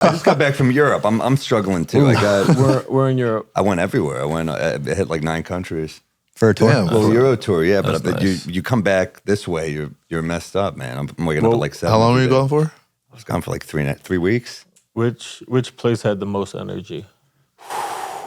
I just got back from Europe. I'm struggling too. We're in Europe. I went everywhere. I hit like 9 countries. For a tour? A little Euro tour, yeah. But nice. you come back this way, you're messed up, man. I'm waking up at like 7. How long were you going for? I was gone for like 3 weeks. Which place had the most energy?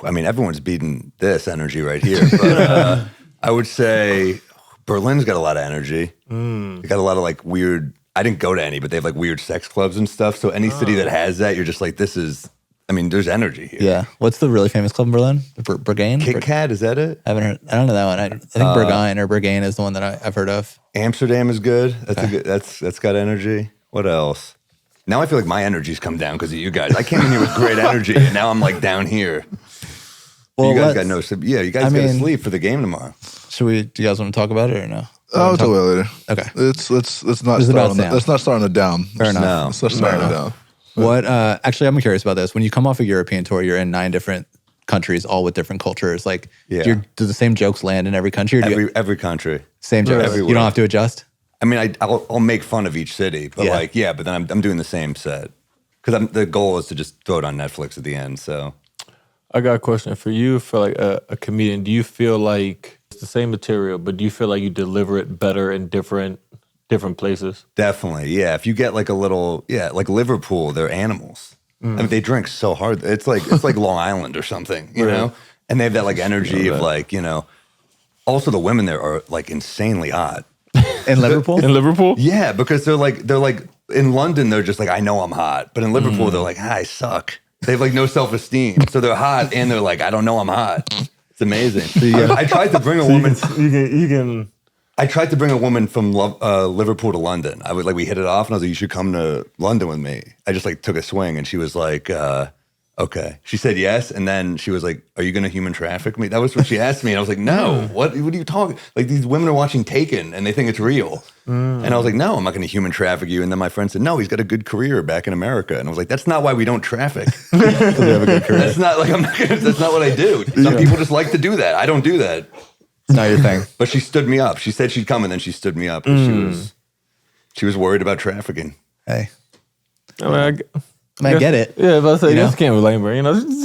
I mean, everyone's beating this energy right here. But I would say Berlin's got a lot of energy. They got a lot of like weird. I didn't go to any, but they have like weird sex clubs and stuff. So any city that has that, you're just like, this is. I mean, there's energy here. Yeah. What's the really famous club in Berlin? Berghain? Kit Kat, is that it? I haven't heard. I don't know that one. I think Berghain or Berghain is the one that I've heard of. Amsterdam is good. That's got energy. What else? Now I feel like my energy's come down because of you guys. I came in here with great energy, and now I'm like down here. Well, you guys got no sleep. Yeah, you guys got to sleep for the game tomorrow. Do you guys want to talk about it or no? I'll talk about it later. Okay. Let's not start on a down. Fair enough. No. Let's not start on a down. What? Actually, I'm curious about this. When you come off a European tour, you're in 9 different countries, all with different cultures. Like, do the same jokes land in every country? Or every country. Same jokes. Everywhere. You don't have to adjust? I mean, I'll make fun of each city, but but then I'm doing the same set. Because the goal is to just throw it on Netflix at the end, so. I got a question for you. For like a comedian, do you feel like it's the same material, but do you feel like you deliver it better in different places? Definitely, yeah. If you get like a little, like Liverpool, they're animals. I mean, they drink so hard. It's like Long Island or something, you know? And they have that like energy of like, also the women there are like insanely hot. In Liverpool? In Liverpool? Yeah, because they're like in London, they're just like, I know I'm hot. But in Liverpool, they're like, I suck. They have like no self-esteem. So they're hot and they're like, I don't know I'm hot. It's amazing. I tried to bring a woman. You can. I tried to bring a woman from Liverpool to London. We hit it off and I was like, you should come to London with me. I just like took a swing and she was like, okay. She said yes. And then she was like, are you going to human traffic me? That was what she asked me. And I was like, no, what are you talking? Like these women are watching Taken and they think it's real. And I was like, no, I'm not going to human traffic you. And then my friend said, no, he's got a good career back in America. And I was like, that's not why we don't traffic. Have a good career. That's not like, that's not what I do. Some people just like to do that. I don't do that. It's not your thing. But she stood me up. She said she'd come and then she stood me up. She was worried about trafficking. Hey. I get it. Yeah, but I say this can't blame her. She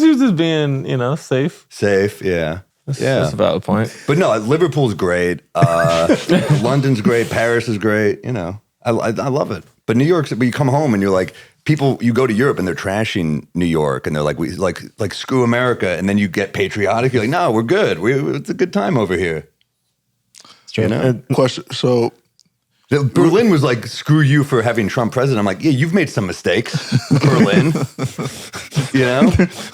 was just being, safe. Safe, yeah. That's a valid point. But no, Liverpool's great. London's great. Paris is great. I love it. But New York's, but you come home and you're like, you go to Europe and they're trashing New York and they're like, we like screw America. And then you get patriotic. You're like, no, we're good. It's a good time over here. It's true. Question. So Berlin was like, screw you for having Trump president. I'm like, yeah, you've made some mistakes, Berlin.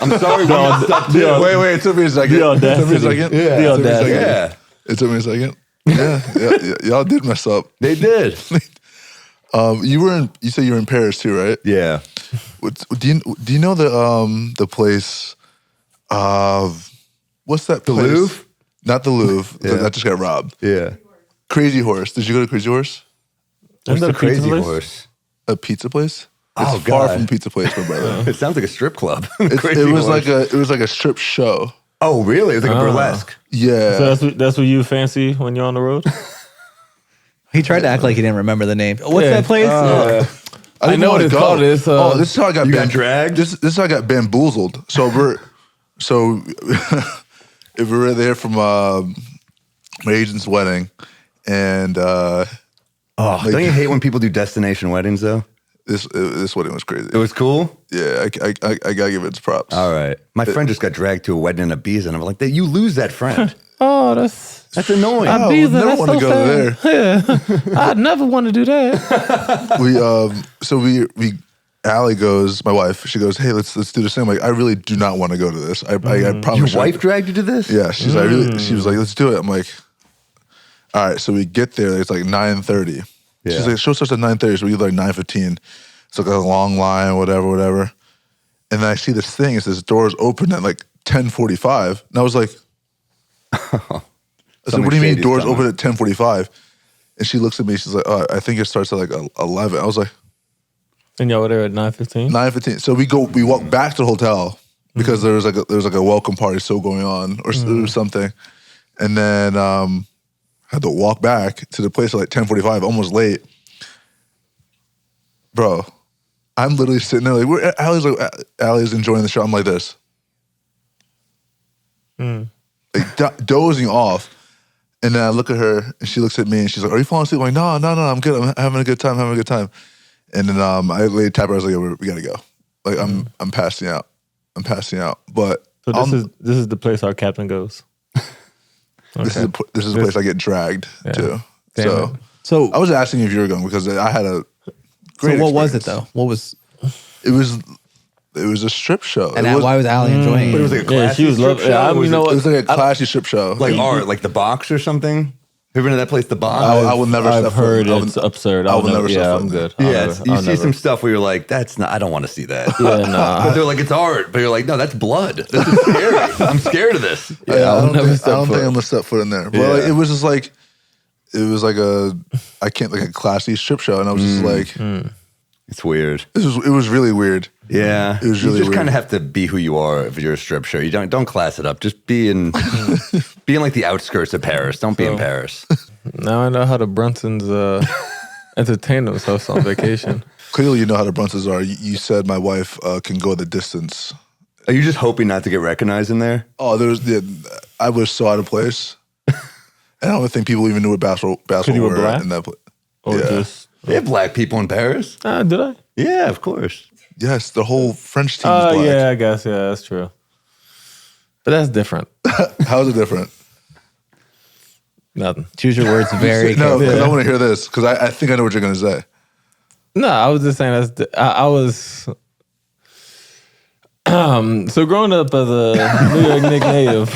I'm sorry. Wait, it took me a second. The audacity. It took me a second. Yeah. The audacity. Yeah. It took me a second. Yeah. Y'all did mess up. They did. You said you were in Paris too, right? Yeah. Do you know the place what's that place? The Louvre? Not the Louvre. That just got robbed. Yeah. Crazy Horse. Did you go to Crazy Horse? What's the Crazy place? Horse? A pizza place? Oh, it's far God. from pizza place, my brother. It sounds like a strip club. It was like a strip show. Oh, really? It was like a burlesque. Yeah. So that's what you fancy when you're on the road? He tried to act like he didn't remember the name. What's that place? I know what it's called. This is how I got got dragged? This is how I got bamboozled. So if we were there from my agent's wedding, and don't you hate when people do destination weddings though? This wedding was crazy. It was cool. Yeah, I gotta give it its props. All right, my friend just got dragged to a wedding in Ibiza, and I'm like, you lose that friend. Oh, that's annoying. I would never want to go there. Yeah, I'd never want to do that. Allie goes, my wife, she goes, hey, let's do this thing. I'm like, I really do not want to go to this. I promise. Your wife dragged you to this? Yeah, she was like, let's do it. I'm like, all right. So we get there. It's like 9:30. Yeah. She's like, show starts at 9:30. So we get like 9:15. It's like a long line, whatever. And then I see this thing. It says doors open at like 10:45. And I was like, I said, what do you mean doors open at 10:45? And she looks at me. She's like, oh, I think it starts at like 11. I was like, and y'all were there at 9:15? 9:15. So we walk back to the hotel because there was like a welcome party still going on or something. And then had to walk back to the place at like 10:45, almost late. Bro, I'm literally sitting there like, Allie's enjoying the show. I'm like this. Like dozing off. And then I look at her and she looks at me and she's like, are you falling asleep? I'm like, no, I'm good. I'm having a good time, And then I laid tap her. I was like, we gotta go. Like I'm passing out. But So this is the place our captain goes. this is a place I get dragged to. Damn So I was asking if you were going because I had a great So what was it experience. though? What was? It was a strip show. And why was Allie enjoying But it it? was like a Yeah, classy she was strip loving. show. Yeah, Or was you know it It what? was like a classy strip show. like art, like the box or something. Have you been to that place, the box? I will never. I've step foot in- heard it's absurd. I will never step Yeah, foot I'm in there. good. I'll Yes, never- you I'll see never. some stuff where you're like, "That's not. I don't want to see that." Yeah, nah. But they're like, "It's art," but you're like, "No, that's blood. This is scary. I'm scared of this." Yeah, I'll I don't, never think, step I don't foot. think I'm gonna step foot in there. But Yeah. like, it was just like, it was like a classy strip show, and I was just like, It's weird. it was really weird. Yeah, It was really you just weird. kind of have to be who you are if you're a strip show. You don't class it up. Just be in like the outskirts of Paris. Don't be in Paris. Now I know how the Brunsons entertain themselves on vacation. Clearly, you know how the Brunsons are. You said my wife can go the distance. Are you just hoping not to get recognized in there? Oh, I was so out of place, and I don't think people even knew what basketball you were were black? in that place. Or Yeah. just They have black people in Paris. did I? Yeah, of course. Yes, the whole French team is Oh black. yeah, I guess that's true. But that's different. How's it different? Nothing. Choose your words very No, carefully. because I want to hear this because I think I know what you're gonna say. No, I was just saying I was. So growing up as a New York Knicks native,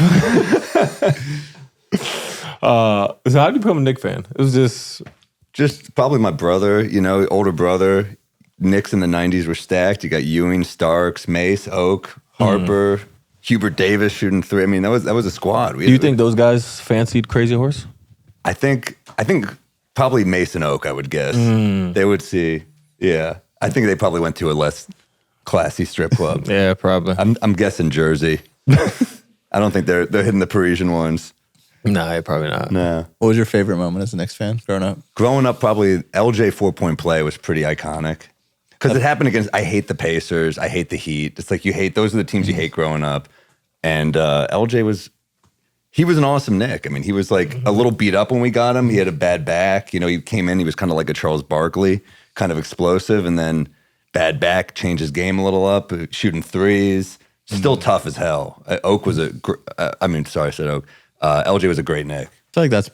so how did you become a Knicks fan? It was Just probably my brother, older brother. Knicks in the 90s were stacked. You got Ewing, Starks, Mace, Oak, Harper, Hubert Davis shooting three. I mean, that was a squad. Do you think those guys fancied Crazy Horse? I think probably Mason Oak, I would guess. They would see. Yeah. I think they probably went to a less classy strip club. Yeah, probably. I'm guessing Jersey. I don't think they're hitting the Parisian ones. Nah, probably not. No. What was your favorite moment as a Knicks fan growing up? Growing up, probably LJ 4-point play was pretty iconic. Because it happened against, I hate the Pacers. I hate the Heat. It's like those are the teams you hate growing up. And LJ was an awesome Knick. I mean, he was like a little beat up when we got him. He had a bad back. He came in, he was kind of like a Charles Barkley, kind of explosive. And then bad back, changed his game a little up, shooting threes. Still tough as hell. Oak was sorry, I said Oak. LJ was a great Knick. I feel like that's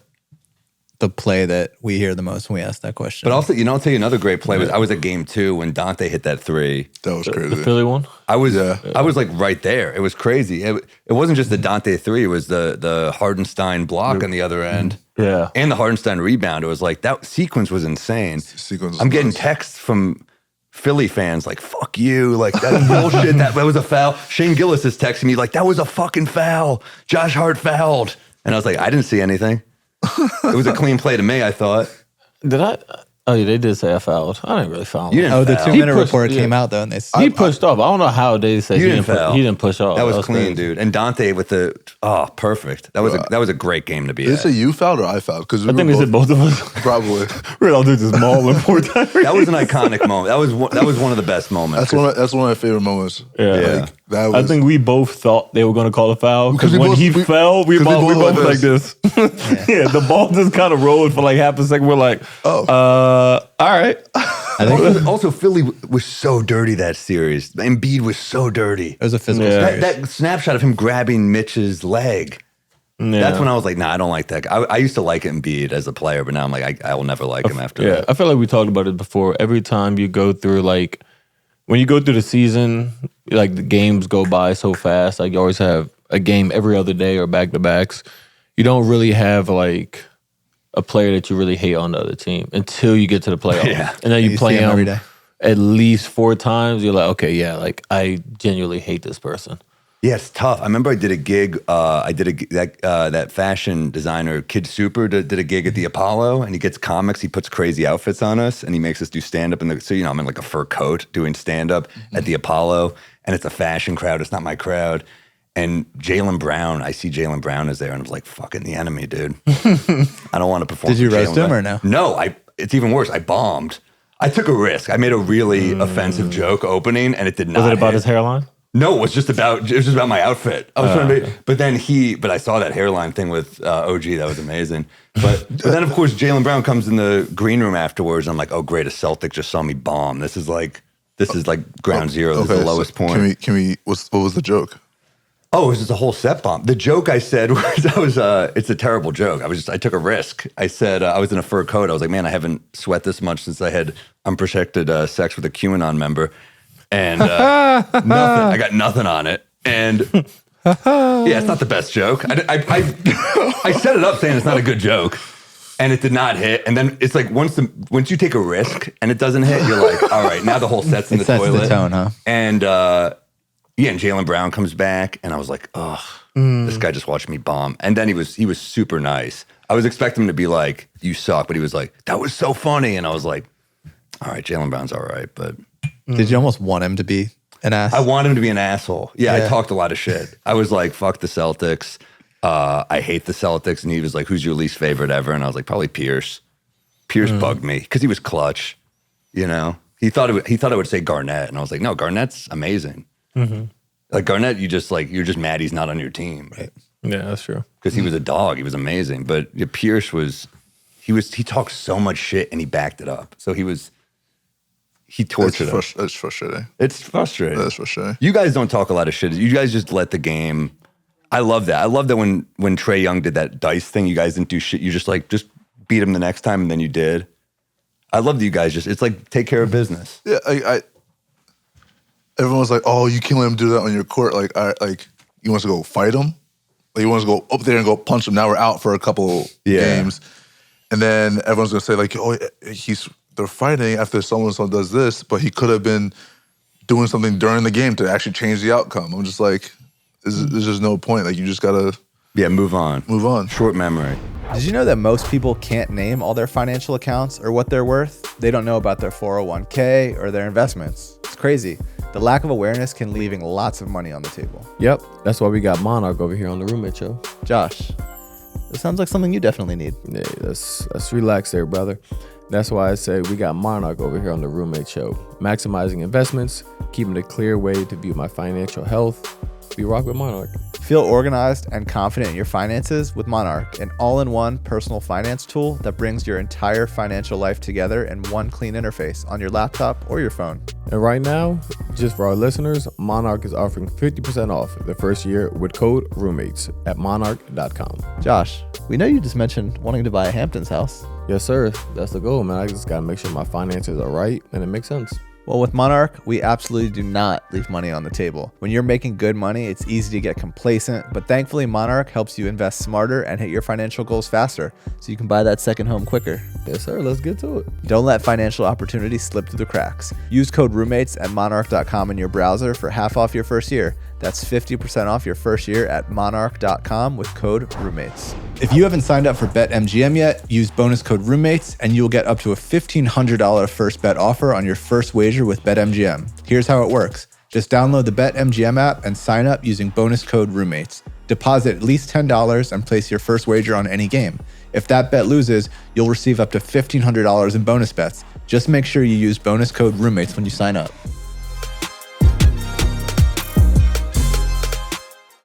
the play that we hear the most when we ask that question. But also, I'll tell you another great play was I was at game 2 when Donte hit that three. That was crazy. The Philly one? I was like right there. It was crazy. It wasn't just the Donte three. It was the Hardenstein block on the other end. Yeah. And the Hardenstein rebound. It was like that sequence was insane. Sequence was I'm getting nuts. texts from Philly fans like, fuck you. Like, that's bullshit. That was a foul. Shane Gillis is texting me like, that was a fucking foul. Josh Hart fouled. And I was like, I didn't see anything. It was a clean play to me, I thought. Did I? Oh, yeah, they did say I fouled. I didn't really foul. You didn't the foul. 2-minute pushed- report yeah. came out though, and they He pushed off. I don't know how they said You he didn't foul. He didn't push off. That was clean, crazy. dude. And Donte with perfect. That was a great game to be Did it at. say you fouled or I fouled? Because I think they said both of us. Probably. We're all doing this mauling poor time. That was an iconic moment. That was one of the best moments. That's one of my favorite moments. Yeah. Like, that was, I think we both thought they were going to call a foul because we when both- he we- fell, we 'cause we both both like like this. Yeah, the ball just kind of rolled for like half a second. We're like, Oh. all right. I think Also, Philly was so dirty that series. Embiid was so dirty. it was a physical Yeah. series. That snapshot of him grabbing Mitch's leg. Yeah. That's when I was like, nah, I don't like that guy. I used to like Embiid as a player, but now I'm like, I will never like him after Yeah, that. I feel like we talked about it before. Every time you go through, like, when you go through the season, like the games go by so fast. Like you always have a game every other day or back to backs. You don't really have like a player that you really hate on the other team until you get to the playoffs. Yeah. And then you You play see him him every day. at least 4 times. You're like, okay, yeah, like I genuinely hate this person. Yeah, it's tough. I remember I did a gig. That fashion designer Kid Super did a gig at the Apollo, and he gets comics. He puts crazy outfits on us, and he makes us do stand up. So I'm in like a fur coat doing stand up at the Apollo, and it's a fashion crowd. It's not my crowd. And Jalen Brown, I see Jalen Brown is there, and I was like, "Fucking the enemy, dude." I don't want to perform. Did you for roast Jalen him Brown. or no? No, it's even worse. I bombed. I took a risk. I made a really offensive joke opening, and it did not. Was it about hit. his hairline? No, it was just about my outfit. I was trying to be, but I saw that hairline thing with OG. That was amazing. But then of course Jalen Brown comes in the green room afterwards. I'm like, oh great, a Celtic just saw me bomb. This is like ground zero. This is the lowest point. Can we? What was the joke? Oh, it was just a whole set bomb. The joke I said was, it's a terrible joke. I took a risk. I said, I was in a fur coat. I was like, man, I haven't sweat this much since I had unprotected sex with a QAnon member. And nothing. I got nothing on it. And yeah, it's not the best joke. I set it up saying it's not a good joke. And it did not hit. And then it's like once you take a risk and it doesn't hit, you're like, all right, now the whole set's in the toilet. The tone, huh? And and Jalen Brown comes back, and I was like, ugh, this guy just watched me bomb. And then he was super nice. I was expecting him to be like, you suck, but he was like, that was so funny. And I was like, all right, Jalen Brown's all right, but did you almost want him to be an ass? I want him to be an asshole. Yeah, I talked a lot of shit. I was like, fuck the Celtics. I hate the Celtics. And he was like, who's your least favorite ever? And I was like, probably Pierce. Pierce bugged me because he was clutch. You know, he thought I would say Garnett, and I was like, no, Garnett's amazing. Mm-hmm. Like Garnett, you're just mad he's not on your team, right? Yeah, that's true. Because he was a dog. He was amazing. But Pierce he talked so much shit and he backed it up. So he tortured us. It's frustrating. It's frustrating. That's frustrating. You guys don't talk a lot of shit. You guys just let the game. I love that. I love that when Trae Young did that dice thing, you guys didn't do shit. You just beat him the next time, and then you did. I love that you guys it's like take care of business. Yeah, everyone was like, "Oh, you can't let him do that on your court." Like, you want to go fight him? Like, you want to go up there and go punch him? Now we're out for a couple games, and then everyone's gonna say like, "Oh, they're fighting after someone does this," but he could have been doing something during the game to actually change the outcome. I'm just like, there's just no point. Like, you just gotta move on. Move on. Short memory. Did you know that most people can't name all their financial accounts or what they're worth? They don't know about their 401k or their investments. It's crazy. The lack of awareness can leaving lots of money on the table. Yep. That's why we got Monarch over here on the Roommate Show. Josh, this sounds like something you definitely need. Yeah, let's relax there, brother. That's why I say we got Monarch over here on the Roommate Show. Maximizing investments, keeping a clear way to view my financial health. We rock with Monarch. Feel organized and confident in your finances with Monarch, an all-in-one personal finance tool that brings your entire financial life together in one clean interface on your laptop or your phone. And right now, just for our listeners, Monarch is offering 50% off the first year with code roommates at monarch.com. Josh, we know you just mentioned wanting to buy a Hamptons house. Yes, sir. That's the goal, man. I just got to make sure my finances are right and it makes sense. Well, with Monarch, we absolutely do not leave money on the table. When you're making good money, it's easy to get complacent, but thankfully Monarch helps you invest smarter and hit your financial goals faster, so you can buy that second home quicker. Yes, sir. Let's get to it. Don't let financial opportunities slip through the cracks. Use code roommates at monarch.com in your browser for half off your first year. That's 50% off your first year at monarch.com with code roommates. If you haven't signed up for BetMGM yet, use bonus code roommates and you'll get up to a $1,500 first bet offer on your first wager with BetMGM. Here's how it works. Just download the BetMGM app and sign up using bonus code roommates. Deposit at least $10 and place your first wager on any game. If that bet loses, you'll receive up to $1,500 in bonus bets. Just make sure you use bonus code roommates when you sign up.